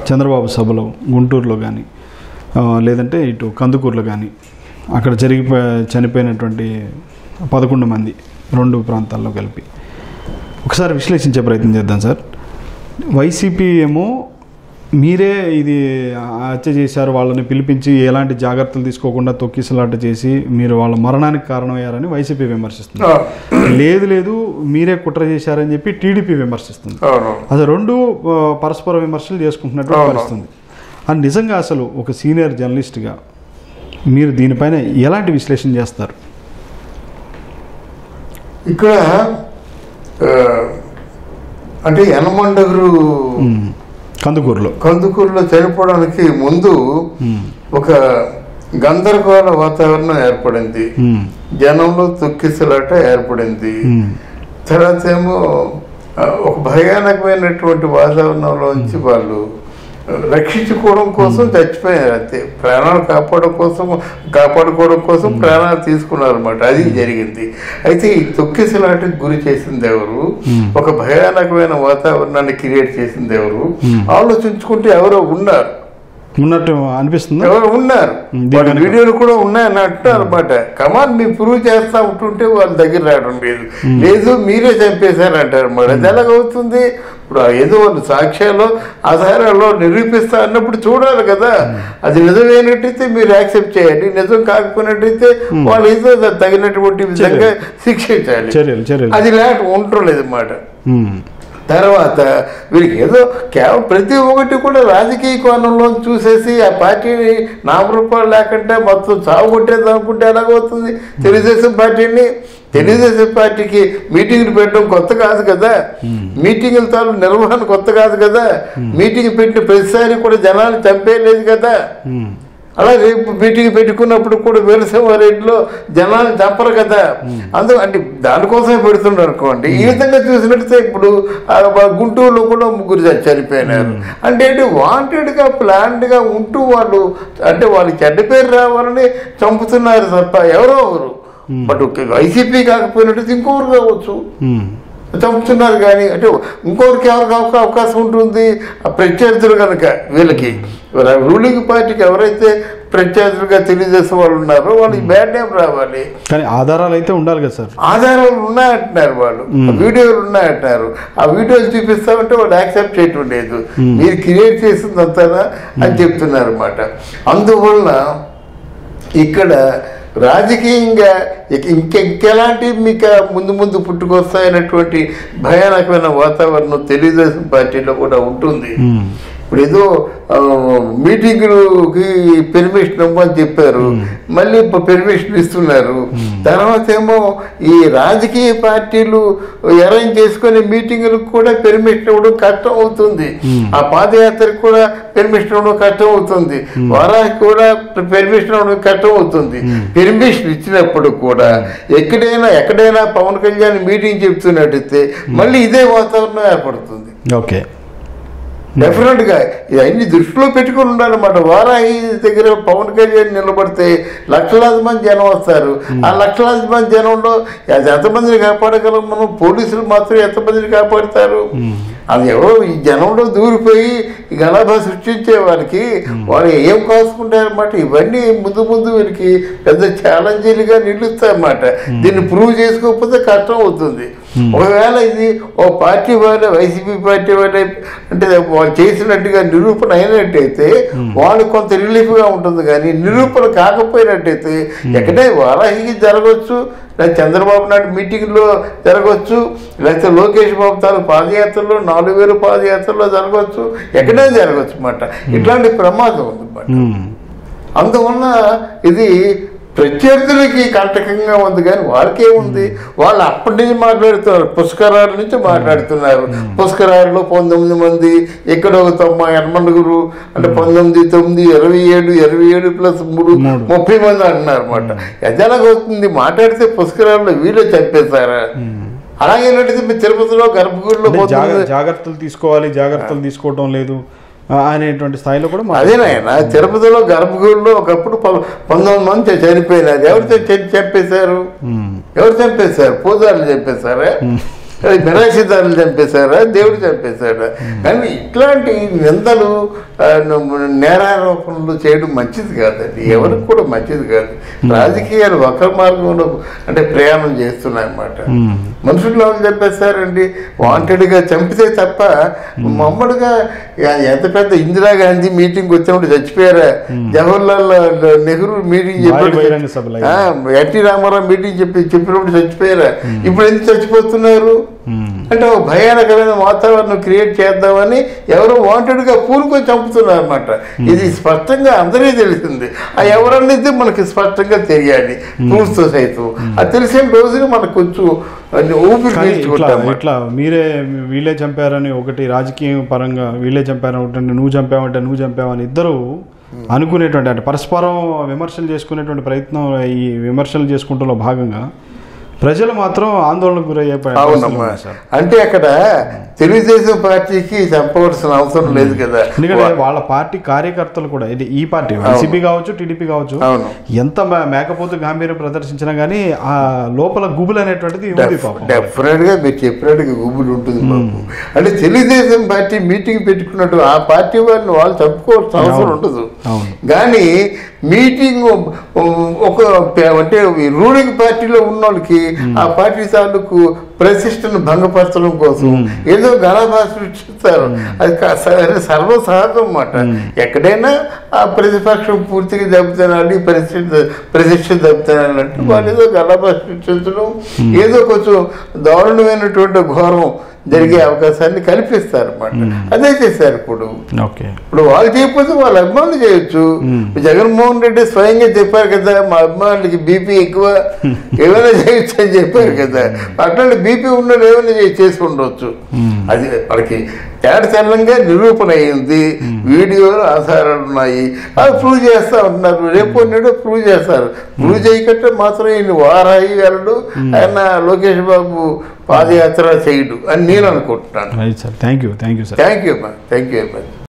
చంద్రబాబు సభలో గుంటూరులో కానీ లేదంటే ఇటు కందుకూరులో కానీ అక్కడ చనిపోయినటువంటి 11 మంది 2 ప్రాంతాల్లో కలిపి ఒకసారి విశ్లేషించే ప్రయత్నం చేద్దాం సార్. వైసీపీ ఏమో మీరే ఇది హత్య చేశారు, వాళ్ళని పిలిపించి ఎలాంటి జాగ్రత్తలు తీసుకోకుండా తొక్కిసలాట చేసి మీరు వాళ్ళ మరణానికి కారణమయ్యారని వైసీపీ విమర్శిస్తుంది. లేదు మీరే కుట్ర చేశారని చెప్పి టీడీపీ విమర్శిస్తుంది. అది 2 పరస్పర విమర్శలు చేసుకుంటున్నట్టు పరిస్థితుంది. అది నిజంగా అసలు ఒక సీనియర్ జర్నలిస్ట్గా మీరు దీనిపైన ఎలాంటి విశ్లేషణ చేస్తారు? ఇక్కడ అంటే యనమండగురు కందుకూరులో చనిపోవడానికి ముందు ఒక గందరగోళ వాతావరణం ఏర్పడింది, జనంలో తొక్కిసలాట ఏర్పడింది. తర్వాత ఏమో ఒక భయానకమైనటువంటి వాతావరణంలోంచి వాళ్ళు రక్షించుకోవడం కోసం చచ్చిపోయారు. అంతే, ప్రాణాలు కాపాడుకోవడం కోసం ప్రాణాలు తీసుకున్నారు అన్నమాట. అది జరిగింది. అయితే ఈ తొక్కిసలాటకు గురి చేసింది ఎవరు, ఒక భయానకమైన వాతావరణాన్ని క్రియేట్ చేసింది ఎవరు, ఆలోచించుకుంటే ఎవరో ఉన్నట్టు అనిపిస్తుంది. ఎవరు ఉన్నారు, వాళ్ళ వీడియోలు కూడా ఉన్నాయని అంటున్నారు అనమాట. కమాన్ మీ ప్రూవ్ చేస్తా ఉంటుంటే వాళ్ళ దగ్గర రావడం లేదు మీరే చంపేశారు అంటారు అన్నమాట. అది ఎలాగవుతుంది? ఇప్పుడు ఏదో వాళ్ళు సాక్ష్యాలు ఆధారాల్లో నిరూపిస్తా అన్నప్పుడు చూడాలి కదా. అది నిజమైనట్టయితే మీరు యాక్సెప్ట్ చేయాలి, నిజం కాకపోయినట్టయితే వాళ్ళు ఏదో తగినటువంటి విధంగా శిక్షించాలి. అది లేక ఉండలేదు అన్నమాట. తర్వాత వీరికి ఏదో కేవలం ప్రతి ఒక్కటి కూడా రాజకీయ కోణంలో చూసేసి ఆ పార్టీని నామరూపాలు లేకుండా మొత్తం చావు కొట్టేది అనుకుంటే ఎలాగవుతుంది? తెలుగుదేశం పార్టీకి మీటింగ్లు పెట్టడం కొత్త కాదు కదా, మీటింగుల తాలూ నిర్వహణ కొత్త కాదు కదా, మీటింగ్ పెట్టిన ప్రతిసారి కూడా జనాలు చంపేయలేదు కదా. అలా రేపు మీటింగ్ పెట్టుకున్నప్పుడు కూడా వీరసింహారెడ్డిలో జనాలు చంపరు కదా. అంటే దానికోసమే పెడుతున్నారు అనుకోండి. ఈ విధంగా చూసినట్టే ఇప్పుడు గుంటూరులో కూడా 3 చనిపోయినారు. అంటే వాంటెడ్గా ప్లాన్డ్గా ఉంటూ వాళ్ళు అంటే వాళ్ళకి చెడ్డ పేరు రావాలని చంపుతున్నారు తప్ప ఎవరు బట్ వైసీపీ కాకపోయినట్టు ఇంకొకరు కావచ్చు చంపుతున్నారు. కానీ అంటే ఇంకొకరికి ఎవరికి అవకాశం ఉంటుంది? ప్రత్యర్థులు కనుక వీళ్ళకి రూలింగ్ పార్టీకి ఎవరైతే ప్రత్యర్థులుగా తెలుగుదేశం వాళ్ళు ఉన్నారో వాళ్ళకి బ్యాడ్ నేమ్ రావాలి. కానీ ఆధారాలు అయితే ఉండాలి కదా సార్. ఆధారాలు ఉన్నాయంటున్నారు వాళ్ళు, వీడియోలు ఉన్నాయంటున్నారు. ఆ వీడియోలు చూపిస్తామంటే వాళ్ళు యాక్సెప్ట్ చేయటం లేదు. మీరు క్రియేట్ చేసిందంతా అని చెప్తున్నారు అన్నమాట. అందువలన ఇక్కడ రాజకీయంగా ఇంకెలాంటి మీకు ముందు పుట్టుకొస్తాయనేటువంటి భయానకమైన వాతావరణం తెలుగుదేశం పార్టీలో కూడా ఉంటుంది. ఇప్పుడు ఏదో మీటింగులకి పెర్మిషన్ ఇవ్వమని చెప్పారు, మళ్ళీ పెర్మిషన్ ఇస్తున్నారు. తర్వాత ఏమో ఈ రాజకీయ పార్టీలు అరేంజ్ చేసుకునే మీటింగులకు కూడా పెర్మిషన్ ఇవ్వడం కష్టం అవుతుంది. ఆ పాదయాత్రకు కూడా పెర్మిషన్ ఇవ్వడం కష్టం అవుతుంది. వారానికి కూడా పెర్మిషన్ ఇవ్వడం కష్టం అవుతుంది. పెర్మిషన్ ఇచ్చినప్పుడు కూడా ఎక్కడైనా పవన్ కళ్యాణ్ మీటింగ్ చెప్తున్నట్టయితే మళ్ళీ ఇదే వాతావరణం ఏర్పడుతుంది. ఓకే, డెఫినెట్గా ఇవన్నీ దృష్టిలో పెట్టుకుని ఉండాలన్నమాట. వారాహి దగ్గర పవన్ కళ్యాణ్ నిలబడితే లక్షలాది మంది జనం వస్తారు. ఆ లక్షలాది మంది జనంలో ఎంతమందిని కాపాడగలం మనం? పోలీసులు మాత్రం ఎంతమందిని కాపాడుతారు? అది ఎవరో ఈ జనంలో దూరిపోయి గలాభా సృష్టించే వారికి వాళ్ళు ఏం కాసుకుంటారన్నమాట. ఇవన్నీ ముందు వీరికి పెద్ద ఛాలెంజ్లుగా నిలుస్తాయన్నమాట. దీన్ని ప్రూవ్ చేసుకోకపోతే కష్టం అవుతుంది. ఒకవేళ ఇది ఓ పార్టీ వాళ్ళే, వైసీపీ పార్టీ వాళ్ళే అంటే వాళ్ళు చేసినట్టుగా నిరూపణ అయినట్టయితే వాళ్ళు కొంత రిలీఫ్గా ఉంటుంది. కానీ నిరూపణ కాకపోయినట్టయితే ఎక్కడే వారాహికి జరగవచ్చు, లేదా చంద్రబాబు నాయుడు మీటింగ్లో జరగవచ్చు, లేకపోతే లోకేష్ బాబు తాను పాదయాత్రలో 4000 పాదయాత్రలో జరగవచ్చు, ఎక్కడే జరగవచ్చు అన్నమాట. ఇట్లాంటి ప్రమాదం ఉంది అన్నమాట. అందువల్ల ఇది ప్రత్యర్థులకి కంటకంగా ఉంది. కానీ వాళ్ళకేముంది? వాళ్ళు అప్పటి నుంచి మాట్లాడుతున్నారు, పుష్కరాల నుంచి మాట్లాడుతున్నారు. పుష్కరాల్లో 19 మంది, ఇక్కడ ఒక 90 అంటే 19, 9, 27 + 3 30 మంది అంటున్నారు అన్నమాట. ఎలాగవుతుంది? మాట్లాడితే పుష్కరాల్లో వీళ్ళే చంపేశారా? అలాగే తిరుపతిలో గర్భగుడిలో జాగ్రత్తలు తీసుకోవాలి, జాగ్రత్తలు తీసుకోవటం లేదు అనేటువంటి స్థాయిలో కూడా అదేనాయన. తిరుపతిలో గర్భగుడిలో ఒకప్పుడు 19 మంది చనిపోయినారు. ఎవరు చంపేశారు? పూజారులు చంపేశారా? నిరాశితారులు చంపేశారా, దేవుడు చంపేశాడా? కానీ ఇట్లాంటి నిందలు నేరారోపణలు చేయడం మంచిది కాదండి, ఎవరికి కూడా మంచిది కాదు. రాజకీయాలు ఒక మార్గంలో అంటే ప్రయాణం చేస్తున్నాయన్నమాట. మనుషులు ఎవరు చంపేస్తారండి? వాంటెడ్గా చంపితే తప్ప మామూలుగా ఎంత పెద్ద ఇందిరాగాంధీ మీటింగ్ వచ్చినప్పుడు చచ్చిపోయారా, జవహర్లాల్ నెహ్రూ మీటింగ్ చెప్పినప్పుడు, ఎన్టీ రామారావు మీటింగ్ చెప్పినప్పుడు చచ్చిపోయారా? ఇప్పుడు ఎందుకు చచ్చిపోతున్నారు అంటే ఒక భయానకమైన వాతావరణం క్రియేట్ చేద్దామని ఎవరో వాంటెడ్గా పూనుకొని చంపుతున్నారు అన్నమాట. ఇది స్పష్టంగా అందరికీ తెలిసింది. ఆ ఎవరనేది మనకి స్పష్టంగా తెలియాలి ప్రూఫ్తో సైతం. అది తెలిసిన రోజున మనకు కొంచెం ఊపిరి పీల్చుకుంటాం. ఇట్లా వీళ్ళే చంపారని ఒకటి రాజకీయ పరంగా వీళ్ళే చంపారని ఒకటి, నువ్వు చంపావని ఇద్దరు అనుకునేటువంటి అంటే పరస్పరం విమర్శలు చేసుకునేటువంటి ప్రయత్నం, ఈ విమర్శలు చేసుకుంటూ భాగంగా ప్రజలు మాత్రం ఆందోళనకు గురయ్యే. అవునమ్మా, అంటే అక్కడ తెలుగుదేశం పార్టీకి చంపవలసిన అవసరం లేదు కదా. ఎందుకంటే వాళ్ళ పార్టీ కార్యకర్తలు కూడా ఇది ఈ పార్టీ వైసీపీ కావచ్చు, టీడీపీ కావచ్చు, ఎంత మేకపోతు గాంభీర్యం ప్రదర్శించినా కానీ ఆ లోపల గుబులు అనేటువంటిది డెఫినెట్ గా మీరు చెప్పినట్టుగా గుబులు ఉంటుంది బాబు. అంటే తెలుగుదేశం పార్టీ మీటింగ్ పెట్టుకున్నట్టు ఆ పార్టీ వాళ్ళని వాళ్ళు చంపుకోవాల్సిన అవసరం ఉండదు. కానీ మీటింగ్ ఒక అంటే రూలింగ్ పార్టీలో ఉన్న వాళ్ళకి ఆ పార్టీ తాలూకు ప్రతిష్టను భంగపరచడం కోసం ఏదో గణభాష సృష్టిస్తారు. అది సర్వసహజం అన్నమాట. ఎక్కడైనా ఆ ప్రతిపక్షం పూర్తిగా దెబ్బతినాలి, ప్రతిష్ట దెబ్బతినాలి అంటే వాళ్ళు ఏదో గణభాష సృష్టించడం, ఏదో కొంచెం దారుణమైనటువంటి ఘోరం జరిగే అవకాశాన్ని కల్పిస్తారు అన్నమాట. అదే చేశారు ఇప్పుడు. వాళ్ళు చేయకపోతే వాళ్ళ అభిమానులు చేయొచ్చు. జగన్మోహన్ రెడ్డి స్వయంగా చెప్పారు కదా, మా అభిమానులకి బీపీ ఎక్కువ, ఏమైనా చేయొచ్చు అని చెప్పారు కదా. అట్లాంటి బీపీ ఉన్న ఏమైనా చేసి ఉండవచ్చు. అది వాళ్ళకి తేటతెల్లంగా నిరూపణ అయింది, వీడియోలు ఆధారాలు ఉన్నాయి, అది ప్రూవ్ చేస్తూ ఉంటున్నారు. రేపు నేడో ప్రూవ్ చేస్తారు. ప్రూవ్ చేయకంటే మాత్రం ఈయన వారాయి వెళ్ళడు, ఆయన లోకేష్ బాబు పాదయాత్ర చేయడు అని నేను అనుకుంటున్నాను. Thank you. థ్యాంక్ యూ అమ్మా.